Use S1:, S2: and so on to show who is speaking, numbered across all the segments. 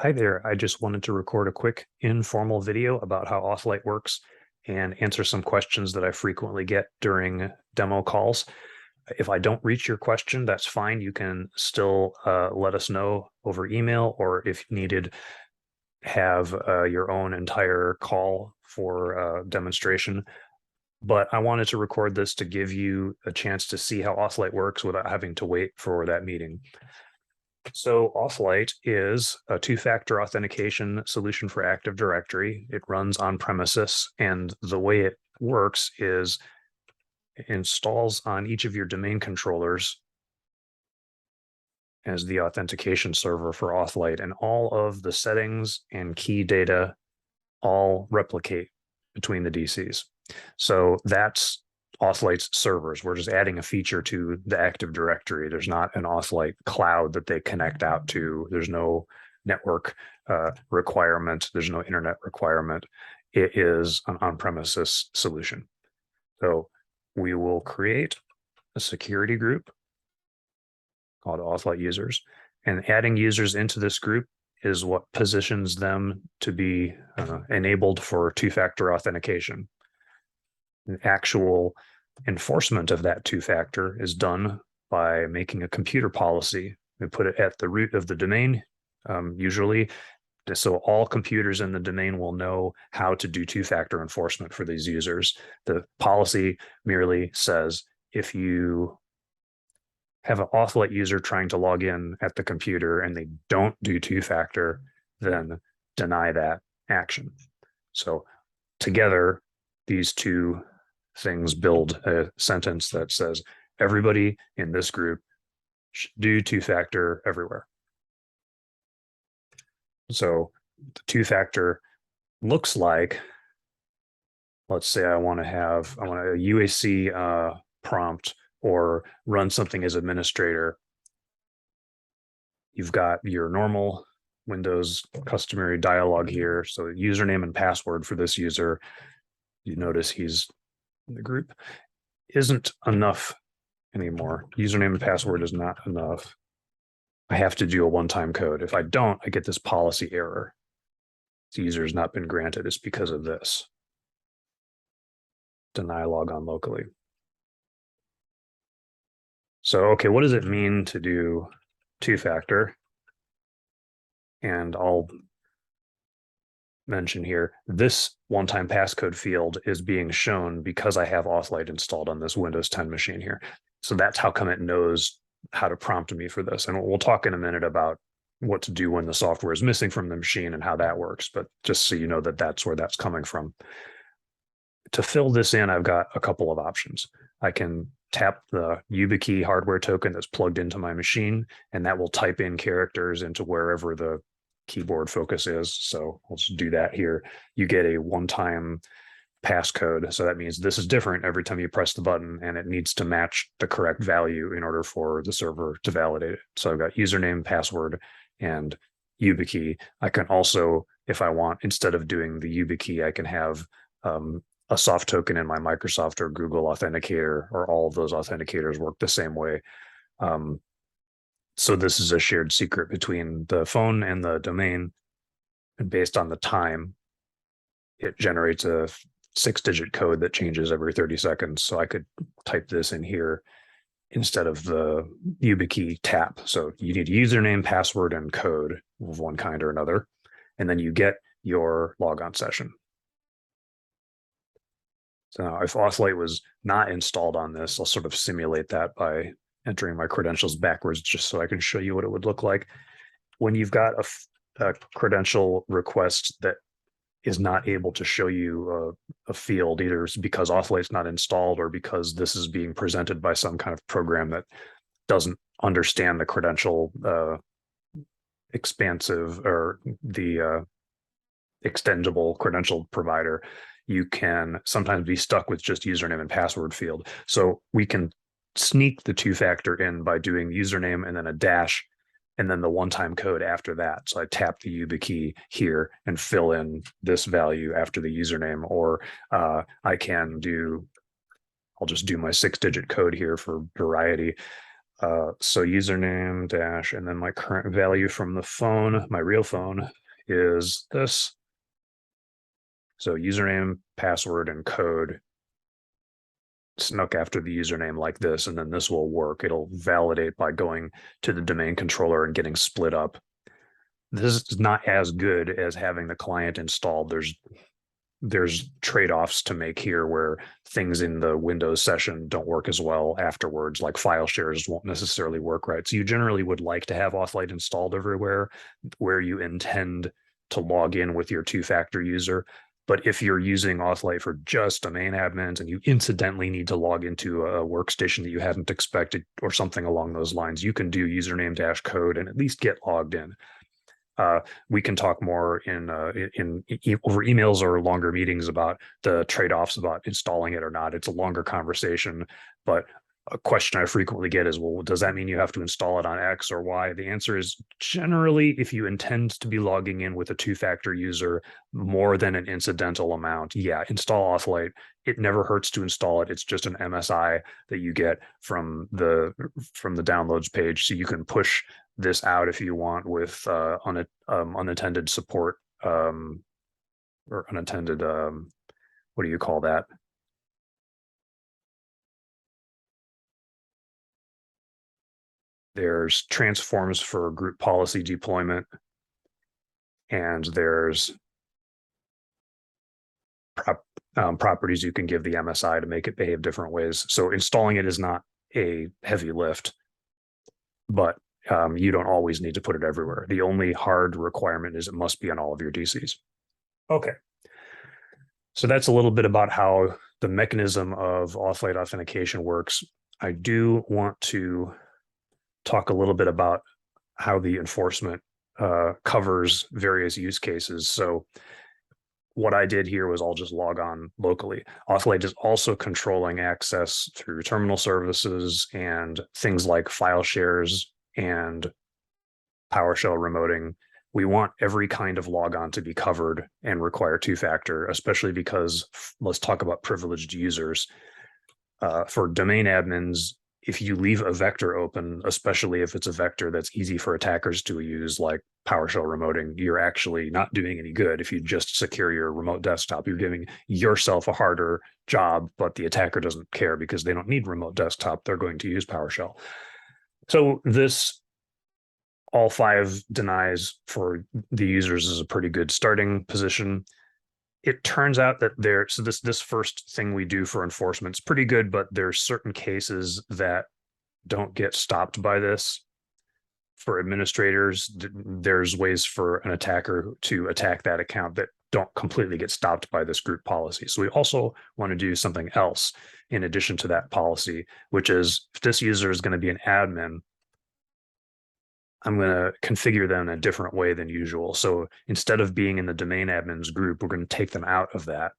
S1: Hi there. I just wanted to record a quick informal video about how AuthLite works and answer some questions that I frequently get during demo calls. If I don't reach your question, that's fine. You can still let us know over email, or if needed, have your own entire call for demonstration. But I wanted to record this to give you a chance to see how AuthLite works without having to wait for that meeting. So AuthLite is a two-factor authentication solution for Active Directory. It runs on premises, and the way it works is it installs on each of your domain controllers as the authentication server for AuthLite, and all of the settings and key data all replicate between the DCs. So that's AuthLite's servers. We're just adding a feature to the Active Directory. There's not an AuthLite cloud that they connect out to. There's no network requirement. There's no internet requirement. It is an on-premises solution. So we will create a security group called AuthLite users, and adding users into this group is what positions them to be enabled for two-factor authentication. The actual enforcement of that two-factor is done by making a computer policy. We put it at the root of the domain, usually, so all computers in the domain will know how to do two-factor enforcement for these users. The policy merely says if you have an AuthLite user trying to log in at the computer and they don't do two-factor, then deny that action. So together, these two things build a sentence that says everybody in this group should do two-factor everywhere. So the two-factor looks like, let's say I want a UAC prompt or run something as administrator. You've got your normal Windows customary dialog here. So username and password for this user. You notice he's in the group. Isn't enough anymore. Username and password is not enough. I have to do a one-time code. If I don't, I get this policy error. The user has not been granted. It's because of this. Deny logon locally. So, okay, what does it mean to do two-factor? And I'll mention here, this one-time passcode field is being shown because I have AuthLite installed on this Windows 10 machine here. So that's how come it knows how to prompt me for this. And we'll talk in a minute about what to do when the software is missing from the machine and how that works. But just so you know that that's where that's coming from. To fill this in, I've got a couple of options. I can tap the YubiKey hardware token that's plugged into my machine, and that will type in characters into wherever the keyboard focus is. So let's do that here. You get a one-time passcode. So that means this is different every time you press the button, and it needs to match the correct value in order for the server to validate it. So I've got username, password, and YubiKey. I can also, if I want, instead of doing the YubiKey, I can have a soft token in my Microsoft or Google Authenticator, or all of those authenticators work the same way. So this is a shared secret between the phone and the domain. And based on the time, it generates a 6-digit code that changes every 30 seconds. So I could type this in here instead of the YubiKey tap. So you need a username, password, and code of one kind or another. And then you get your logon session. So now if AuthLite was not installed on this, I'll sort of simulate that by entering my credentials backwards just so I can show you what it would look like. When you've got a credential request that is not able to show you a field, either because AuthLite's not installed or because this is being presented by some kind of program that doesn't understand the credential expansive or the extendible credential provider, you can sometimes be stuck with just username and password field. So we can sneak the two-factor in by doing username and then a dash and then the one-time code after that. So I tap the YubiKey here and fill in this value after the username, or I'll just do my 6-digit code here for variety. So username dash, and then my current value from the phone, my real phone is this. So username, password, and code snuck after the username like this, and then this will work. It'll validate by going to the domain controller and getting split up. This is not as good as having the client installed. There's trade-offs to make here where things in the Windows session don't work as well afterwards, like file shares won't necessarily work right. So you generally would like to have AuthLite installed everywhere where you intend to log in with your two-factor user. But if you're using AuthLite for just domain admins and you incidentally need to log into a workstation that you hadn't expected or something along those lines, you can do username dash code and at least get logged in. We can talk more in over emails or longer meetings about the trade-offs about installing it or not. It's a longer conversation, but a question I frequently get is, well, does that mean you have to install it on X or Y? The answer is generally, if you intend to be logging in with a two-factor user more than an incidental amount, yeah, install AuthLite. It never hurts to install it. It's just an MSI that you get from the downloads page, so you can push this out if you want with unattended support or unattended what do you call that? There's transforms for group policy deployment, and there's properties you can give the MSI to make it behave different ways. So installing it is not a heavy lift, but you don't always need to put it everywhere. The only hard requirement is it must be on all of your DCs. Okay. So that's a little bit about how the mechanism of AuthLite authentication works. I do want to talk a little bit about how the enforcement covers various use cases. So what I did here was I'll just log on locally. AuthLite is also controlling access through terminal services and things like file shares and PowerShell remoting. We want every kind of logon to be covered and require two-factor, especially because let's talk about privileged users. For domain admins, if you leave a vector open, especially if it's a vector that's easy for attackers to use, like PowerShell remoting, you're actually not doing any good. If you just secure your remote desktop, you're giving yourself a harder job, but the attacker doesn't care because they don't need remote desktop. They're going to use PowerShell. So this all 5 denies for the users is a pretty good starting position. It turns out that so this first thing we do for enforcement is pretty good, but there's certain cases that don't get stopped by this. For administrators, there's ways for an attacker to attack that account that don't completely get stopped by this group policy. So we also want to do something else in addition to that policy, which is if this user is going to be an admin, I'm going to configure them in a different way than usual. So instead of being in the domain admins group, we're going to take them out of that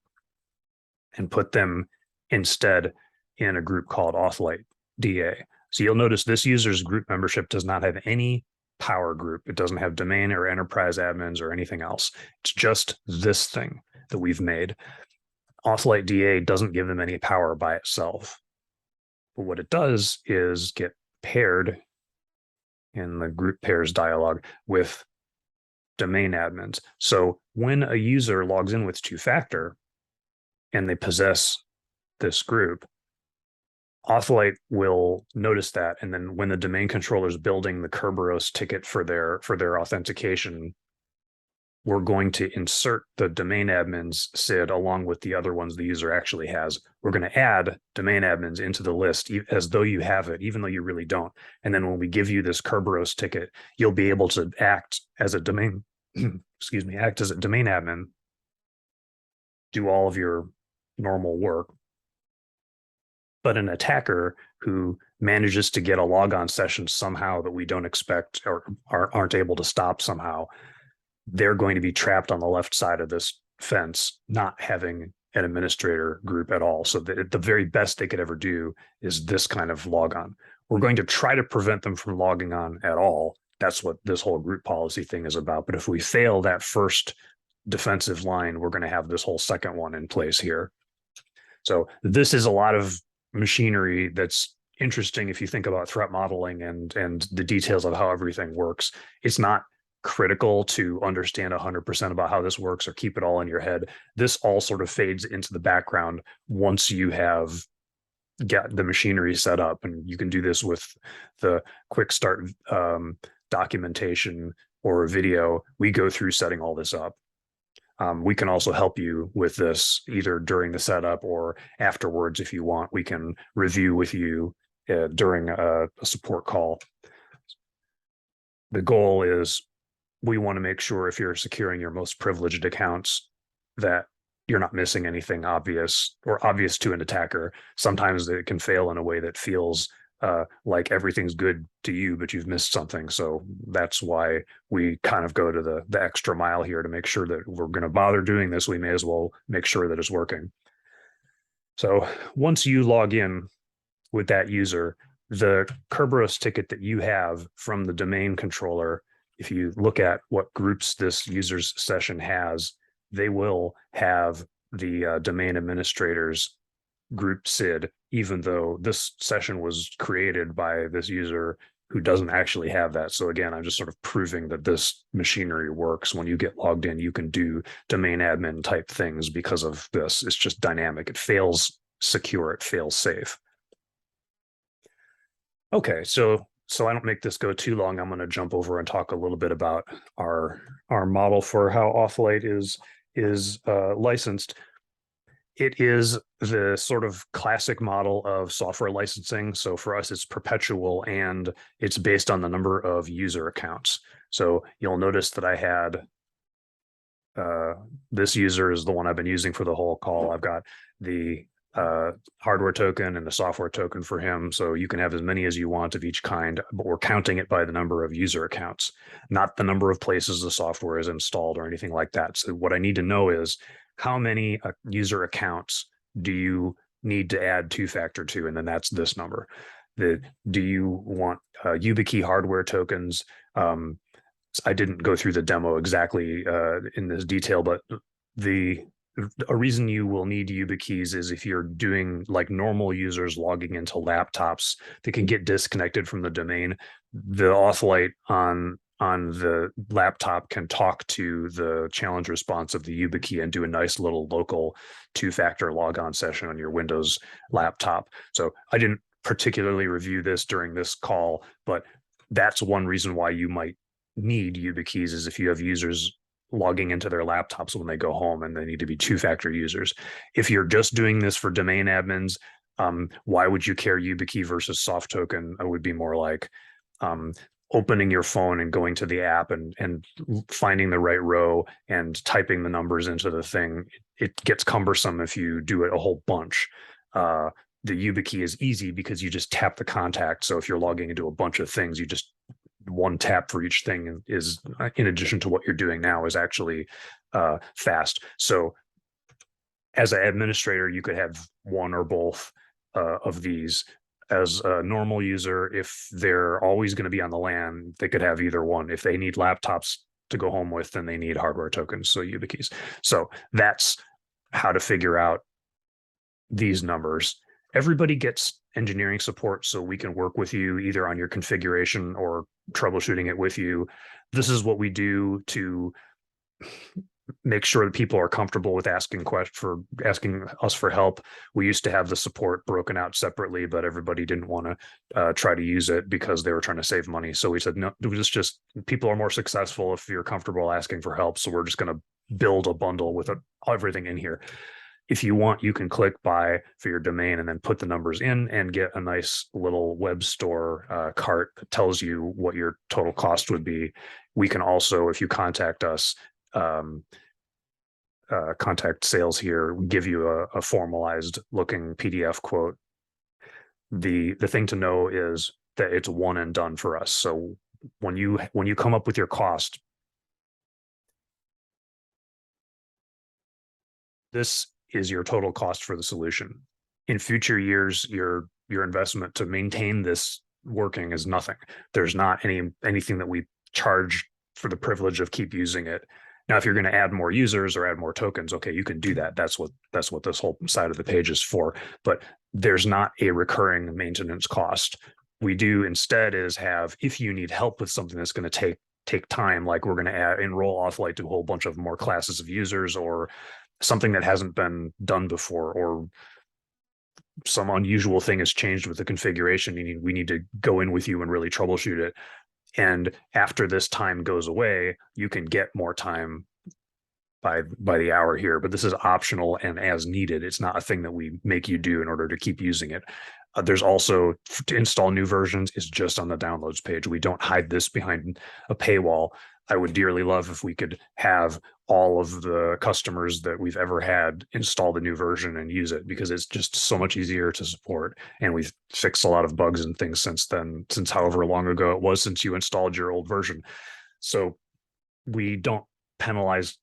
S1: and put them instead in a group called AuthLite DA. So you'll notice this user's group membership does not have any power group. It doesn't have domain or enterprise admins or anything else. It's just this thing that we've made. AuthLite DA doesn't give them any power by itself. But what it does is get paired in the group pairs dialog with domain admins. So when a user logs in with two-factor and they possess this group, AuthLite will notice that. And then when the domain controller is building the Kerberos ticket for their authentication, we're going to insert the domain admins SID along with the other ones the user actually has. We're going to add domain admins into the list as though you have it, even though you really don't. And then when we give you this Kerberos ticket, you'll be able to act as a domain, act as a domain admin, do all of your normal work. But an attacker who manages to get a logon session somehow that we don't expect or aren't able to stop somehow, they're going to be trapped on the left side of this fence, not having an administrator group at all. So the very best they could ever do is this kind of logon. We're going to try to prevent them from logging on at all. That's what this whole group policy thing is about. But if we fail that first defensive line, we're going to have this whole second one in place here. So this is a lot of machinery that's interesting if you think about threat modeling and the details of how everything works. It's not critical to understand 100% about how this works or keep it all in your head. This all sort of fades into the background once you have got the machinery set up, and you can do this with the quick start documentation or a video. We go through setting all this up. We can also help you with this either during the setup or afterwards if you want. We can review with you during a support call. The goal is we want to make sure if you're securing your most privileged accounts that you're not missing anything obvious or obvious to an attacker. Sometimes it can fail in a way that feels like everything's good to you, but you've missed something. So that's why we kind of go to the extra mile here to make sure that we're going to bother doing this. We may as well make sure that it's working. So once you log in with that user, the Kerberos ticket that you have from the domain controller, if you look at what groups this user's session has, they will have the domain administrator's group SID, even though this session was created by this user who doesn't actually have that. So again, I'm just sort of proving that this machinery works. When you get logged in, you can do domain admin type things because of this. It's just dynamic. It fails secure, it fails safe. Okay, so I don't make this go too long, I'm going to jump over and talk a little bit about our model for how AuthLite is licensed. It is the sort of classic model of software licensing. So for us, it's perpetual and it's based on the number of user accounts. So you'll notice that I had this user is the one I've been using for the whole call. I've got the hardware token and the software token for him. So you can have as many as you want of each kind, but we're counting it by the number of user accounts, not the number of places the software is installed or anything like that. So what I need to know is how many user accounts do you need to add two-factor to? And then that's this number. Do you want YubiKey hardware tokens? I didn't go through the demo exactly in this detail, but a reason you will need YubiKeys is if you're doing like normal users logging into laptops that can get disconnected from the domain, the AuthLite on the laptop can talk to the challenge response of the YubiKey and do a nice little local two-factor logon session on your Windows laptop. So I didn't particularly review this during this call, but that's one reason why you might need YubiKeys is if you have users logging into their laptops when they go home and they need to be two-factor users. If you're just doing this for domain admins, why would you care YubiKey versus soft token? It would be more like opening your phone and going to the app and finding the right row and typing the numbers into the thing. It gets cumbersome if you do it a whole bunch. The YubiKey is easy because you just tap the contact. So if you're logging into a bunch of things, you just one tap for each thing is, in addition to what you're doing now, is actually fast. So as an administrator, you could have one or both of these. As a normal user, if they're always going to be on the LAN, they could have either one. If they need laptops to go home with, then they need hardware tokens, so YubiKeys. So that's how to figure out these numbers. Everybody gets engineering support, so we can work with you either on your configuration or troubleshooting it with you. This is what we do to make sure that people are comfortable with asking us for help. We used to have the support broken out separately, but everybody didn't want to try to use it because they were trying to save money. So we said, no, just people are more successful if you're comfortable asking for help. So we're just going to build a bundle with everything in here. If you want, you can click buy for your domain and then put the numbers in and get a nice little web store cart that tells you what your total cost would be. We can also, if you contact us, contact sales here, give you a formalized looking PDF quote. The thing to know is that it's one and done for us. So when you come up with your cost, this is your total cost for the solution. In future years, your investment to maintain this working is nothing. There's not anything that we charge for the privilege of keep using it. Now, if you're going to add more users or add more tokens, okay, you can do that. That's what this whole side of the page is for. But there's not a recurring maintenance cost. We do instead is have, if you need help with something that's going to take time, like we're going to enroll AuthLite to a whole bunch of more classes of users, or something that hasn't been done before, or some unusual thing has changed with the configuration. We need to go in with you and really troubleshoot it. And after this time goes away, you can get more time by the hour here, but this is optional and as needed. It's not a thing that we make you do in order to keep using it. There's also, to install new versions is just on the downloads page. We don't hide this behind a paywall. I would dearly love if we could have all of the customers that we've ever had install the new version and use it, because it's just so much easier to support. And we've fixed a lot of bugs and things since then, since however long ago it was since you installed your old version. So we don't penalize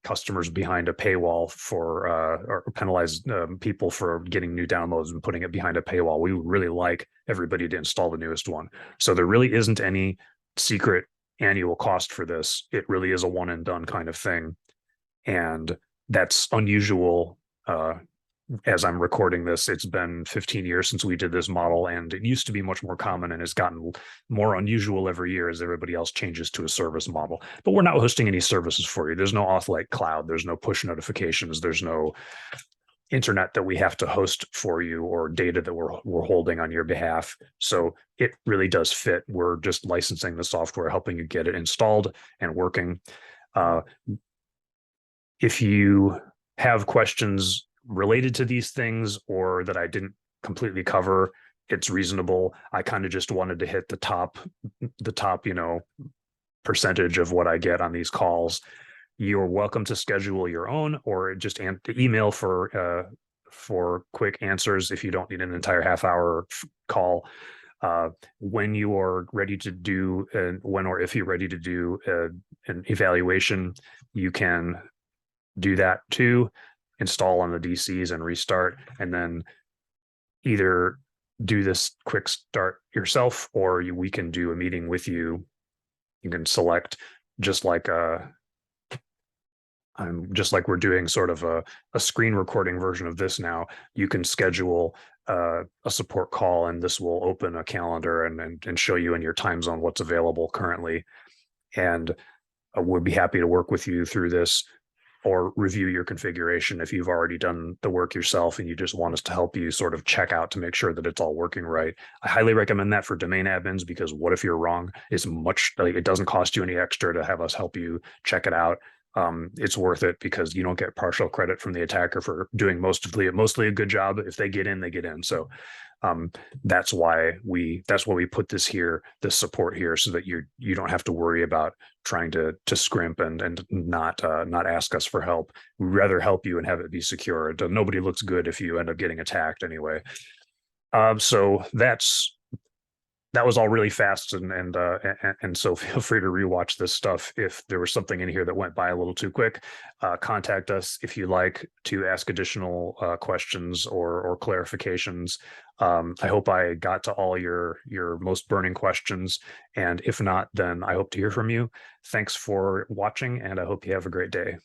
S1: customers behind a paywall for or penalize people for getting new downloads and putting it behind a paywall. We would really like everybody to install the newest one. So there really isn't any secret annual cost for this. It really is a one and done kind of thing. And that's unusual. As I'm recording this, it's been 15 years since we did this model, and it used to be much more common and has gotten more unusual every year as everybody else changes to a service model. But we're not hosting any services for you. There's no AuthLite cloud. There's no push notifications. There's no internet that we have to host for you or data that we're holding on your behalf. So it really does fit. We're just licensing the software, helping you get it installed and working. If you have questions related to these things or that I didn't completely cover, it's reasonable. I kind of just wanted to hit the top, percentage of what I get on these calls. You're welcome to schedule your own, or just email for quick answers if you don't need an entire half-hour call. When you are ready to do, when or if you're ready to do an evaluation, you can do that too. Install on the DCs and restart, and then either do this quick start yourself, or we can do a meeting with you. You can select, just like we're doing sort of a screen recording version of this now. You can schedule a support call, and this will open a calendar and show you in your time zone what's available currently. And we'll be happy to work with you through this, or review your configuration if you've already done the work yourself and you just want us to help you sort of check out to make sure that it's all working right. I highly recommend that for domain admins, because what if you're wrong? It's much, like, it doesn't cost you any extra to have us help you check it out. It's worth it because you don't get partial credit from the attacker for doing mostly a good job. If they get in, they get in. So that's why we put this support here, so that you don't have to worry about trying to scrimp and not ask us for help. We'd rather help you and have it be secure. Nobody looks good if you end up getting attacked anyway. So that was all really fast, and so feel free to rewatch this stuff if there was something in here that went by a little too quick. Contact us if you like to ask additional questions or clarifications. I hope I got to all your most burning questions, and if not, then I hope to hear from you. Thanks for watching, and I hope you have a great day.